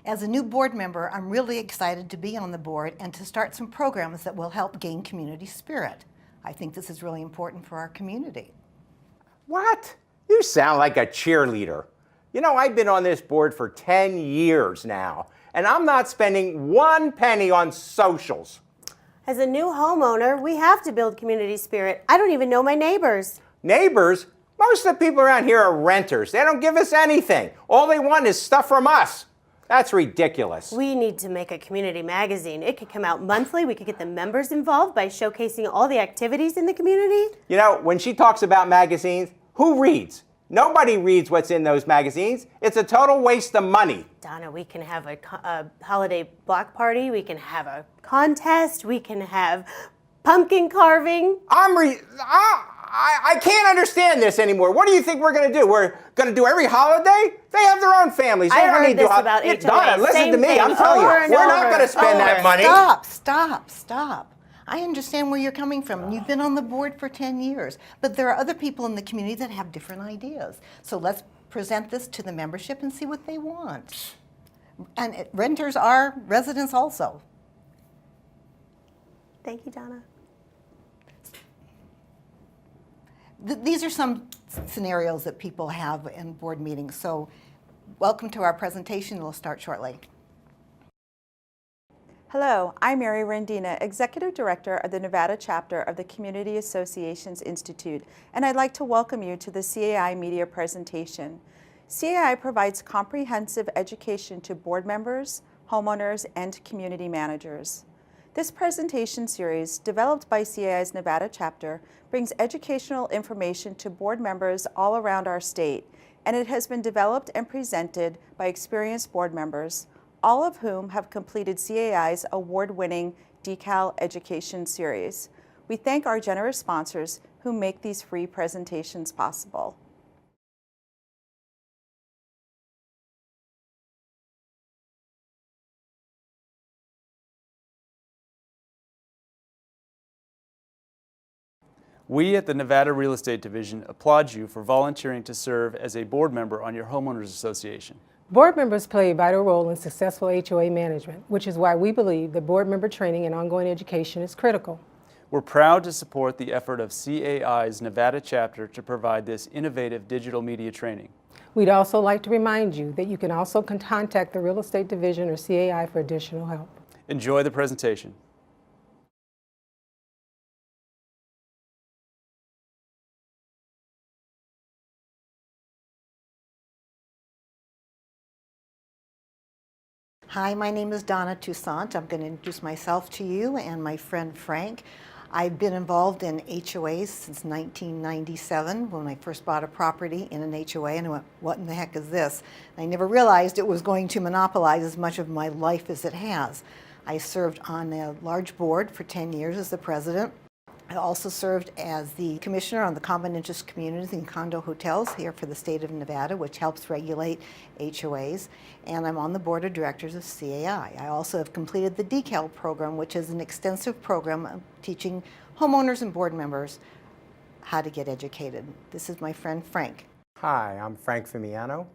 As a new board member, I'm really excited to be on the board and to start some programs that will help gain community spirit. I think this is really important for our community. What? You sound like a cheerleader. You know, I've been on this board for 10 years now, and I'm not spending 1 penny on socials. As a new homeowner, we have to build community spirit. I don't even know my neighbors. Neighbors? Most of the people around here are renters. They don't give us anything. All they want is stuff from us. That's ridiculous. We need to make a community magazine. It could come out monthly. We could get the members involved by showcasing all the activities in the community. You know, when she talks about magazines, who reads? Nobody reads what's in those magazines. It's a total waste of money. Donna, we can have a holiday block party. We can have a contest. We can have pumpkin carving. I can't understand this anymore. What do you think we're going to do? We're going to do every holiday? They have their own families. They I don't heard need this to about HOA. Donna, listen to me. Same I'm thing, telling you, over and we're not over going to spend that over. money. Stop. I understand where you're coming from. You've been on the board for 10 years, but there are other people in the community that have different ideas. So let's present this to the membership and see what they want. And renters are residents also. Thank you, Donna. These are some scenarios that people have in board meetings. So welcome to our presentation. We'll start shortly. Hello, I'm Mary Rendina, Executive Director of the Nevada chapter of the Community Associations Institute, and I'd like to welcome you to the CAI media presentation. CAI provides comprehensive education to board members, homeowners, and community managers. This presentation series, developed by CAI's Nevada chapter, brings educational information to board members all around our state, and it has been developed and presented by experienced board members, all of whom have completed CAI's award-winning Decal Education Series. We thank our generous sponsors who make these free presentations possible. We at the Nevada Real Estate Division applaud you for volunteering to serve as a board member on your homeowners association. Board members play a vital role in successful HOA management, which is why we believe that board member training and ongoing education is critical. We're proud to support the effort of CAI's Nevada chapter to provide this innovative digital media training. We'd also like to remind you that you can also contact the Real Estate Division or CAI for additional help. Enjoy the presentation. Hi, my name is Donna Toussaint. I'm going to introduce myself to you and my friend Frank. I've been involved in HOAs since 1997 when I first bought a property in an HOA, and I went, what in the heck is this? I never realized it was going to monopolize as much of my life as it has. I served on a large board for 10 years as the president. I also served as the commissioner on the common interest communities and condo hotels here for the state of Nevada, which helps regulate HOAs, and I'm on the board of directors of CAI. I also have completed the Decal program, which is an extensive program of teaching homeowners and board members how to get educated. This is my friend Frank. Hi, I'm Frank Fimiano,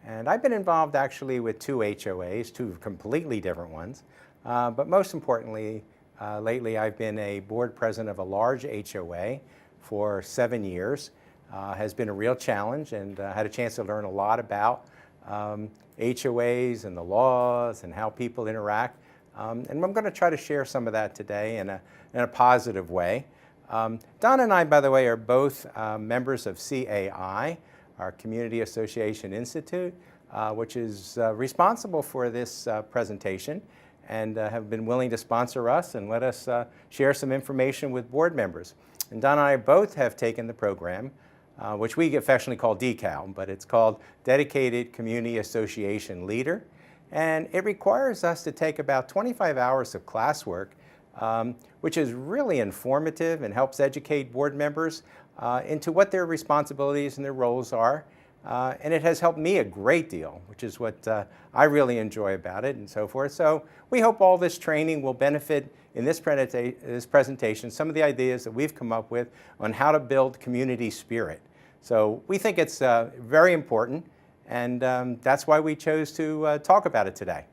and I've been involved actually with 2 HOAs, 2 completely different ones, but most importantly, lately I've been a board president of a large HOA for 7 years. Has been a real challenge, and had a chance to learn a lot about HOAs and the laws and how people interact. And I'm going to try to share some of that today in a positive way. Don and I, by the way, are both members of CAI, our Community Association Institute, which is responsible for this presentation, and have been willing to sponsor us and let us share some information with board members. And Don and I both have taken the program, which we affectionately call Decal, but it's called Dedicated Community Association Leader. And it requires us to take about 25 hours of classwork, which is really informative and helps educate board members into what their responsibilities and their roles are. And it has helped me a great deal, which is what I really enjoy about it and so forth. So we hope all this training will benefit in this presentation some of the ideas that we've come up with on how to build community spirit. So we think it's very important, and that's why we chose to talk about it today.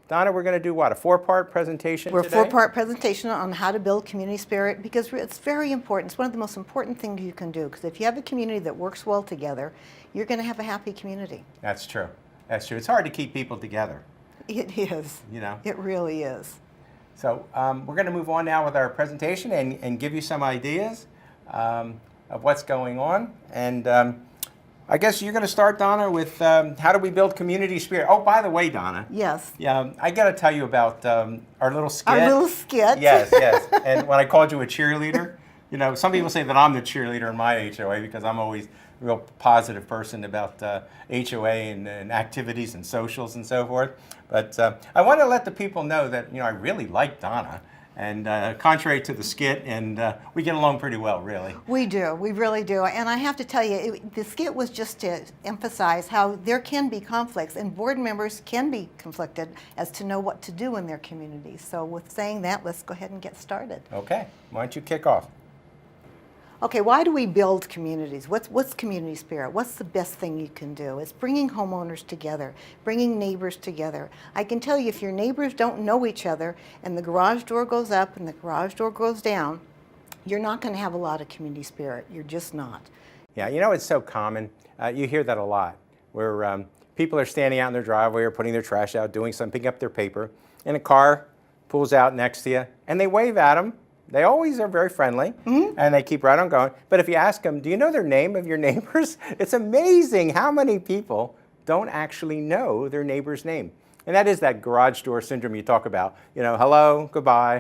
Donna, we're going to do what, a 4-part presentation We're today? a 4-part presentation on how to build community spirit because it's very important. It's one of the most important things you can do because if you have a community that works well together, you're going to have a happy community. That's true. That's true. It's hard to keep people together, It is. you know. It really is. So we're going to move on now with our presentation and give you some ideas of what's going on. And I guess you're going to start, Donna, with how do we build community spirit? Oh, by the way, Donna. Yes. Yeah, I got to tell you about our little skit. Our little skit. Yes, yes. And when I called you a cheerleader, you know, some people say that I'm the cheerleader in my HOA because I'm always a real positive person about HOA and activities and socials and so forth. But I want to let the people know that, you know, I really like Donna. And contrary to the skit, and we get along pretty well, really. We do. We really do. And I have to tell you, the skit was just to emphasize how there can be conflicts, and board members can be conflicted as to know what to do in their community. So with saying that, let's go ahead and get started. Okay. Why don't you kick off? Okay, why do we build communities? What's community spirit? What's the best thing you can do? It's bringing homeowners together, bringing neighbors together. I can tell you if your neighbors don't know each other and the garage door goes up and the garage door goes down, you're not going to have a lot of community spirit. You're just not. Yeah, you know, it's so common. You hear that a lot, where people are standing out in their driveway or putting their trash out, doing something, picking up their paper, and a car pulls out next to you, and they wave at them. They always are very friendly, and they keep right on going. But if you ask them, do you know their name of your neighbors? It's amazing how many people don't actually know their neighbor's name. And that is that garage door syndrome you talk about. You know, hello, goodbye,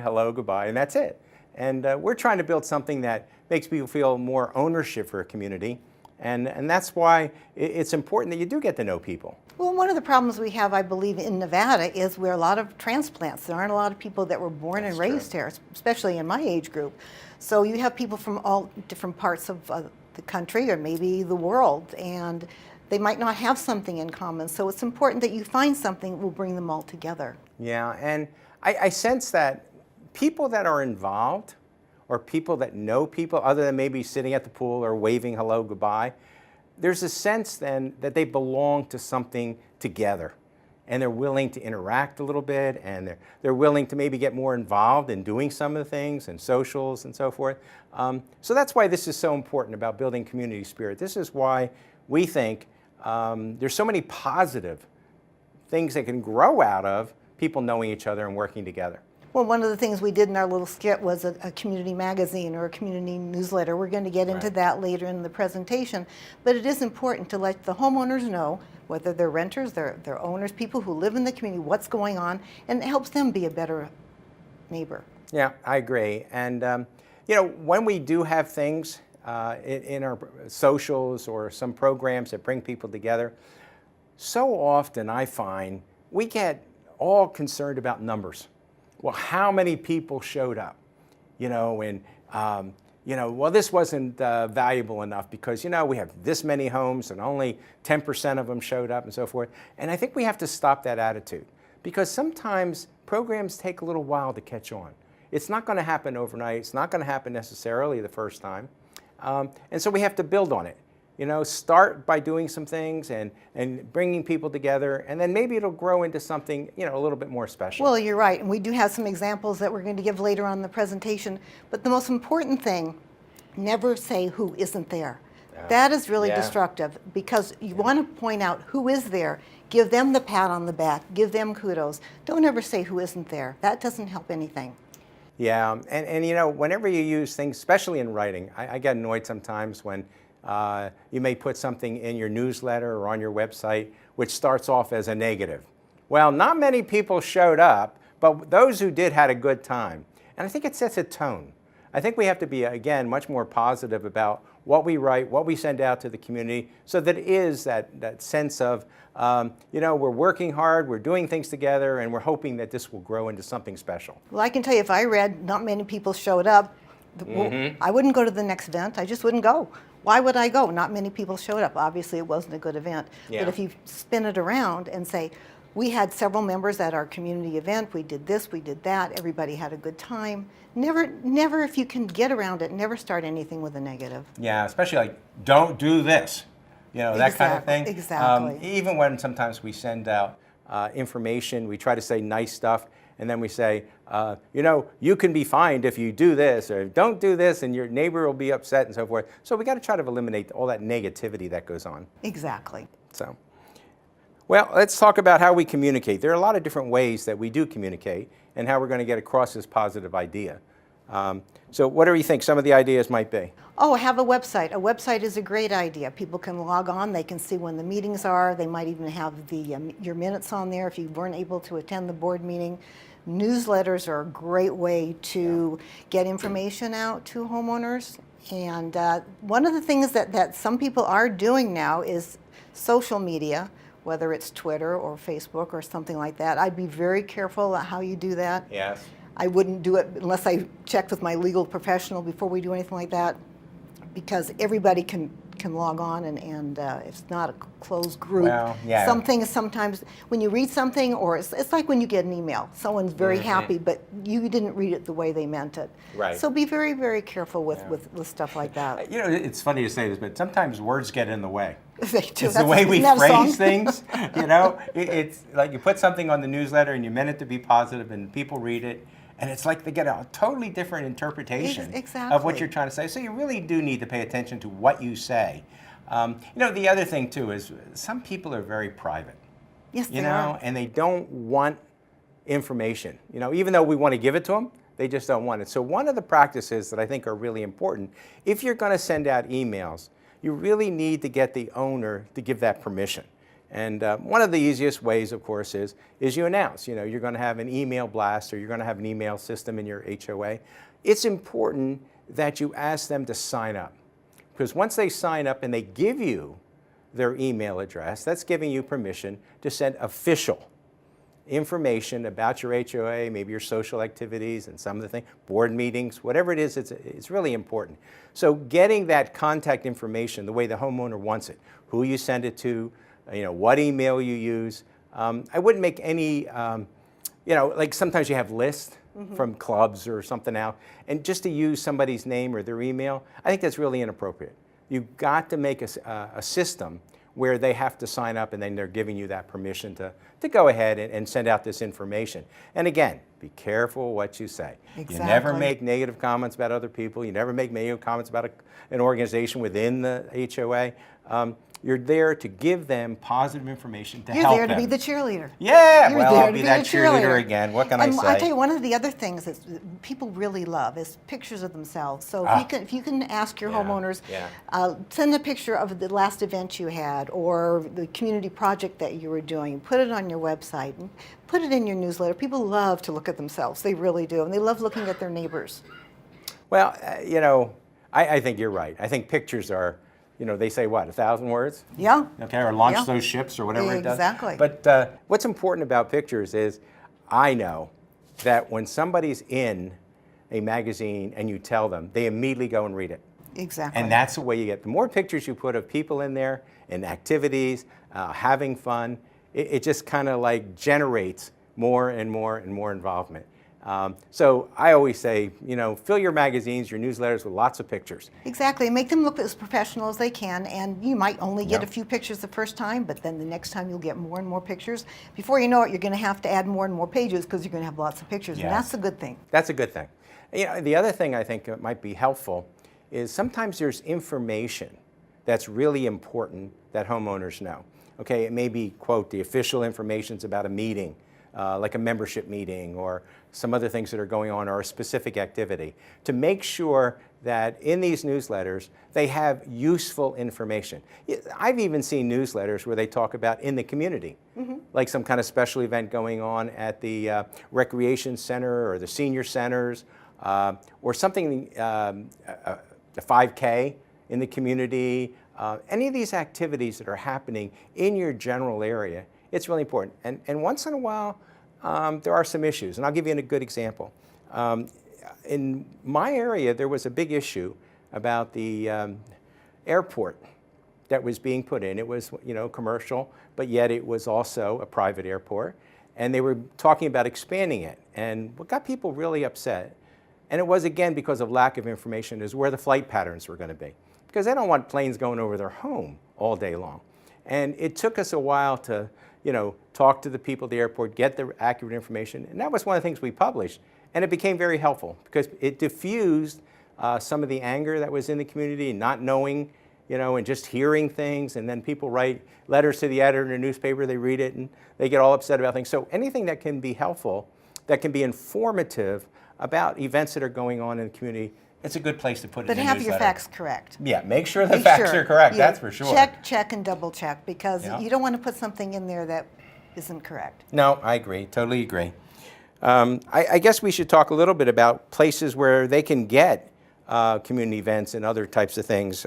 and that's it. And we're trying to build something that makes people feel more ownership for a community. And that's why it's important that you do get to know people. Well, one of the problems we have, I believe, in Nevada is we're a lot of transplants. There aren't a lot of people that were born and raised here, especially in my age group. So you have people from all different parts of the country or maybe the world, and they might not have something in common. So it's important that you find something that will bring them all together. Yeah, and I sense that people that are involved or people that know people other than maybe sitting at the pool or waving hello, goodbye, there's a sense then that they belong to something together, and they're willing to interact a little bit, and they're willing to maybe get more involved in doing some of the things and socials and so forth. So that's why this is so important about building community spirit. This is why we think there's so many positive things that can grow out of people knowing each other and working together. Well, one of the things we did in our little skit was a community magazine or a community newsletter. We're going to get into that later in the presentation. But it is important to let the homeowners know, whether they're renters, they're owners, people who live in the community, what's going on, and it helps them be a better neighbor. Yeah, I agree. And, you know, when we do have things in our socials or some programs that bring people together, so often I find we get all concerned about numbers. Well, how many people showed up? You know, and, you know, well, this wasn't valuable enough because, you know, we have this many homes and only 10% of them showed up and so forth. And I think we have to stop that attitude because sometimes programs take a little while to catch on. It's not going to happen overnight. It's not going to happen necessarily the first time. And so we have to build on it. You know, start by doing some things and bringing people together, and then maybe it'll grow into something, you know, a little bit more special. Well, you're right, and we do have some examples that we're going to give later on in the presentation. But the most important thing, never say who isn't there. That is really destructive because you want to point out who is there. Give them the pat on the back. Give them kudos. Don't ever say who isn't there. That doesn't help anything. Yeah, and you know, whenever you use things, especially in writing, I get annoyed sometimes when you may put something in your newsletter or on your website which starts off as a negative. Well, not many people showed up, but those who did had a good time. And I think it sets a tone. I think we have to be, again, much more positive about what we write, what we send out to the community, so that it is that sense of, you know, we're working hard, we're doing things together, and we're hoping that this will grow into something special. Well, I can tell you if I read not many people showed up, I wouldn't go to the next event. I just wouldn't go. Why would I go? Not many people showed up. Obviously, it wasn't a good event. Yeah. But if you spin it around and say, we had several members at our community event, we did this, we did that, everybody had a good time. Never, if you can get around it, never start anything with a negative. Yeah, especially like, don't do this. You know, that kind of thing. Exactly. Even when sometimes we send out information. We try to say nice stuff, and then we say, you know, you can be fined if you do this, or don't do this, and your neighbor will be upset, and so forth. So we got to try to eliminate all that negativity that goes on. Exactly. So, well, let's talk about how we communicate. There are a lot of different ways that we do communicate, and how we're going to get across this positive idea. So what do you think some of the ideas might be? Oh, have a website. A website is a great idea. People can log on, they can see when the meetings are, they might even have your minutes on there if you weren't able to attend the board meeting. Newsletters are a great way to get information out to homeowners. And one of the things that some people are doing now is social media, whether it's Twitter or Facebook or something like that. I'd be very careful how you do that. Yes. I wouldn't do it unless I checked with my legal professional before we do anything like that, because everybody can log on, and it's not a closed group. Well, yeah. Some things sometimes when you read something, or it's like when you get an email, someone's very happy, but you didn't read it the way they meant it. Right. So be very, very careful with stuff like that. You know, it's funny to say this, but sometimes words get in the way. They do. It's the way we Isn't that a song? phrase things, you know? It's like you put something on the newsletter and you meant it to be positive, and people read it, and it's like they get a totally different interpretation Exactly. of what you're trying to say. So you really do need to pay attention to what you say. You know, the other thing too is some people are very private. Yes, You they know, are. and they don't want information. You know, even though we want to give it to them, they just don't want it. So one of the practices that I think are really important, if you're going to send out emails, you really need to get the owner to give that permission. And one of the easiest ways, of course, is you announce, you know, you're going to have an email blast, or you're going to have an email system in your HOA. It's important that you ask them to sign up, because once they sign up and they give you their email address, that's giving you permission to send official information about your HOA, maybe your social activities and some of the things, board meetings, whatever it is, it's really important. So getting that contact information the way the homeowner wants it, who you send it to, you know, what email you use. I wouldn't make any, you know, like sometimes you have lists from clubs or something out, and just to use somebody's name or their email, I think that's really inappropriate. You've got to make a system where they have to sign up, and then they're giving you that permission to go ahead and send out this information. And again, be careful what you say. You never Exactly. make negative comments about other people. You never make negative comments about an organization within the HOA. You're there to give them positive information to You're help there them. to be the cheerleader. Yeah, You're well, there I'll to be be that the cheerleader again. What can I And say? I tell you, one of the other things that people really love is pictures of themselves. So if you can ask your Yeah, homeowners, yeah. send a picture of the last event you had or the community project that you were doing. Put it on your website and put it in your newsletter. People love to look at themselves. They really do, and they love looking at their neighbors. Well, you know, I think you're right. I think pictures are, you know, they say what, 1,000 words? Yeah. Okay, or launch Yeah. those ships or whatever it does. Exactly. But what's important about pictures is I know that when somebody's in a magazine and you tell them, they immediately go and read it. Exactly. And that's the way you get. The more pictures you put of people in there and activities, having fun, it just kind of like generates more and more and more involvement. So I always say, you know, fill your magazines, your newsletters with lots of pictures. Exactly. Make them look as professional as they can, and you might only get Yeah. a few pictures the first time, but then the next time you'll get more and more pictures. Before you know it, you're going to have to add more and more pages because you're going to have lots of pictures, and Yes. that's a good thing. That's a good thing. You know, the other thing I think might be helpful is sometimes there's information that's really important that homeowners know. Okay, it may be, quote, the official information's about a meeting, like a membership meeting or some other things that are going on or a specific activity, to make sure that in these newsletters they have useful information. I've even seen newsletters where they talk about in the community, like some kind of special event going on at the recreation center or the senior centers, or something, the 5K in the community, any of these activities that are happening in your general area. It's really important. And once in a while, there are some issues, and I'll give you a good example. In my area, there was a big issue about the airport that was being put in. It was, you know, commercial, but yet it was also a private airport, and they were talking about expanding it. And what got people really upset, and it was again because of lack of information, is where the flight patterns were going to be, because they don't want planes going over their home all day long. And it took us a while to, talk to the people at the airport, get the accurate information. And that was one of the things we published. And it became very helpful because it diffused some of the anger that was in the community, not knowing, and just hearing things. And then people write letters to the editor in a newspaper, they read it, and they get all upset about things. So anything that can be helpful, that can be informative about events that are going on in the community, it's a good place to put it But in a have newsletter. your facts correct. Yeah, make sure the Be facts sure. are correct, Yeah, that's for sure. Check, and double check, because Yeah. you don't want to put something in there that isn't correct. No, I agree, totally agree. I guess we should talk a little bit about places where they can get community events and other types of things,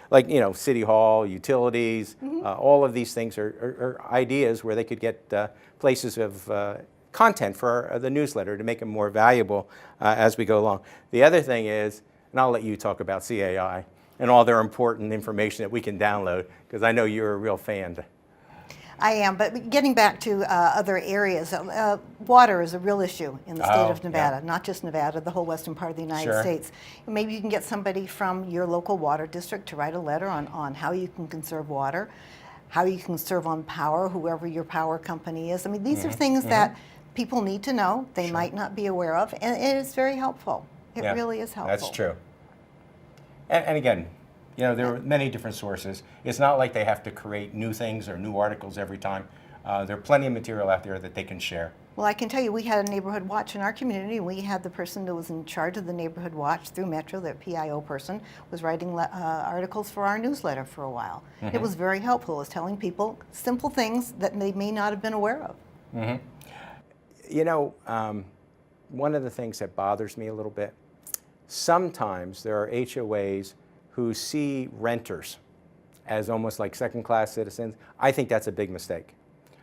like City Hall, utilities, all of these things are ideas where they could get places of content for the newsletter to make them more valuable as we go along. The other thing is, and I'll let you talk about CAI and all their important information that we can download, because I know you're a real fan. I am, but getting back to other areas, water is a real issue in the state of Nevada, yeah. not just Nevada, the whole western part of the United Sure. States. Maybe you can get somebody from your local water district to write a letter on how you can conserve water, how you can conserve on power, whoever your power company is. I mean, these are things that people need to know, they might not be aware of, and it is very helpful. It Yeah, really is helpful. That's true. And again, there are many different sources. It's not like they have to create new things or new articles every time. There are plenty of material out there that they can share. Well, I can tell you, we had a neighborhood watch in our community. We had the person that was in charge of the neighborhood watch through Metro, the PIO person, was writing articles for our newsletter for a while. It was very helpful. It was telling people simple things that they may not have been aware of. One of the things that bothers me a little bit, sometimes there are HOAs who see renters as almost like second-class citizens. I think that's a big mistake.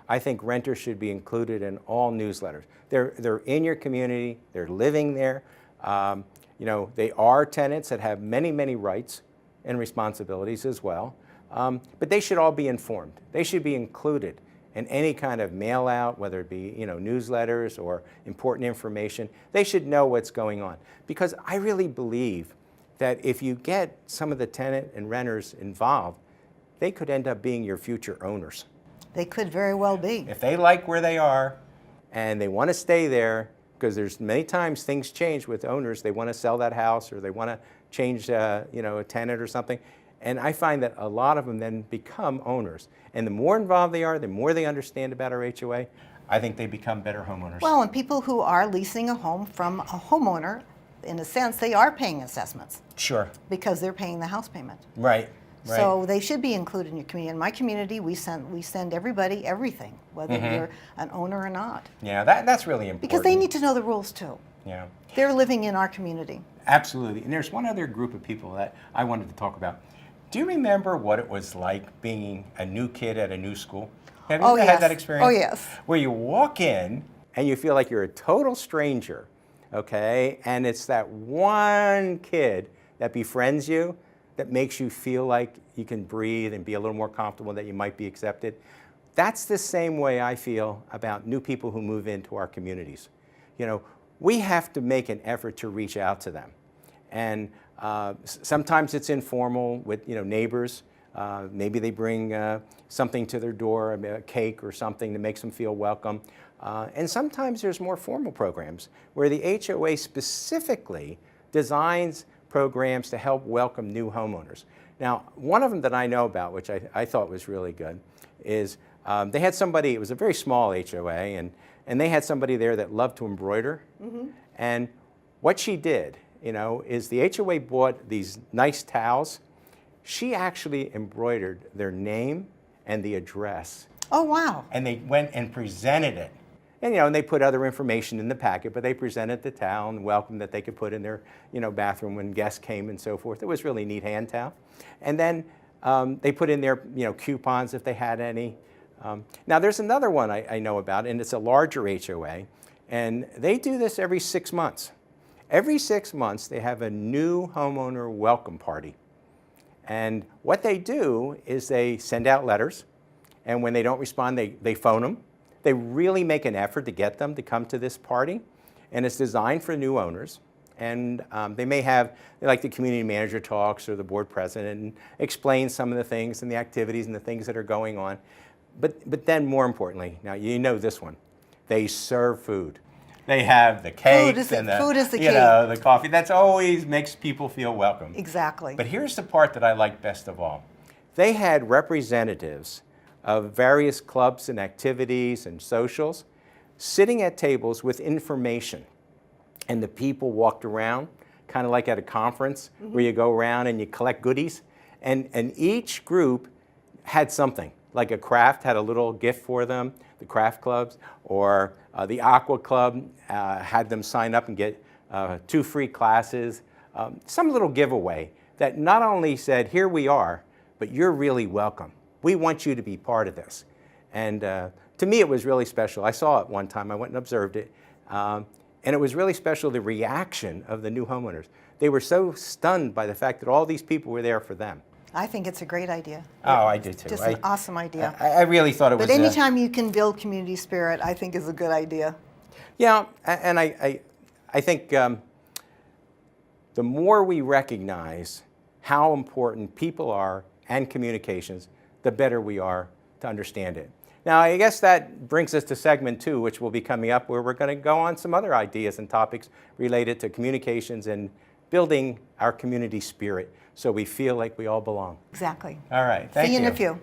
I think renters should be included in all newsletters. They're in your community, they're living there. They are tenants that have many, many rights and responsibilities as well. But they should all be informed. They should be included in any kind of mail out, whether it be newsletters or important information. They should know what's going on. Because I really believe that if you get some of the tenant and renters involved, they could end up being your future owners. They could very well be. If they like where they are and they want to stay there, because there's many times things change with owners, they want to sell that house or they want to change a tenant or something. And I find that a lot of them then become owners. And the more involved they are, the more they understand about our HOA, I think they become better homeowners. Well, and people who are leasing a home from a homeowner, in a sense, they are paying assessments Sure. because they're paying the house payment. Right. So they should be included in your community. In my community, we send everybody everything, whether you're an owner or not, Yeah, that's really important. because they need to know the rules too. Yeah. They're living in our community. Absolutely. And there's one other group of people that I wanted to talk about. Do you remember what it was like being a new kid at a new school? Have you Oh, ever had yes. that experience? Oh, yes. Where you walk in and you feel like you're a total stranger, okay? And it's that one kid that befriends you, that makes you feel like you can breathe and be a little more comfortable, that you might be accepted. That's the same way I feel about new people who move into our communities. We have to make an effort to reach out to them. And sometimes it's informal with neighbors. Maybe they bring something to their door, a cake or something that makes them feel welcome. And sometimes there's more formal programs where the HOA specifically designs programs to help welcome new homeowners. Now, one of them that I know about, which I thought was really good, is they had somebody, it was a very small HOA, and they had somebody there that loved to embroider. And what she did, is the HOA bought these nice towels. She actually embroidered their name and the address. Oh, wow. And they went and presented it. And, and they put other information in the packet, but they presented the towel and welcome that they could put in their, bathroom when guests came and so forth. It was really neat hand towel. And then they put in their, coupons if they had any. Now, there's another one I know about, and it's a larger HOA, and they do this every 6 months. Every 6 months, they have a new homeowner welcome party. And what they do is they send out letters, and when they don't respond, they phone them. They really make an effort to get them to come to this party, and it's designed for new owners. And they may have, like the community manager talks or the board president, and explain some of the things and the activities and the things that are going on. But then more importantly, now you know this one, they serve food. They have the cakes and food is the you know, the coffee. That's always makes people feel welcome. Exactly. But here's the part that I like best of all. They had representatives of various clubs and activities and socials sitting at tables with information. And the people walked around, kind of like at a conference where you go around and you collect goodies. And each group had something, like a craft had a little gift for them, the craft clubs, or the aqua club had them sign up and get 2 free classes, some little giveaway that not only said, here we are, but you're really welcome. We want you to be part of this. And to me, it was really special. I saw it one time. I went and observed it. And it was really special, the reaction of the new homeowners. They were so stunned by the fact that all these people were there for them. I think it's a great idea. Oh, I do too. Just an awesome idea. I really thought it was. But anytime you can build community spirit, I think is a good idea. Yeah, and I think the more we recognize how important people are and communications, the better we are to understand it. Now, I guess that brings us to segment 2, which will be coming up, where we're going to go on some other ideas and topics related to communications and building our community spirit so we feel like we all belong. Exactly. All right, thank you. See you in a few.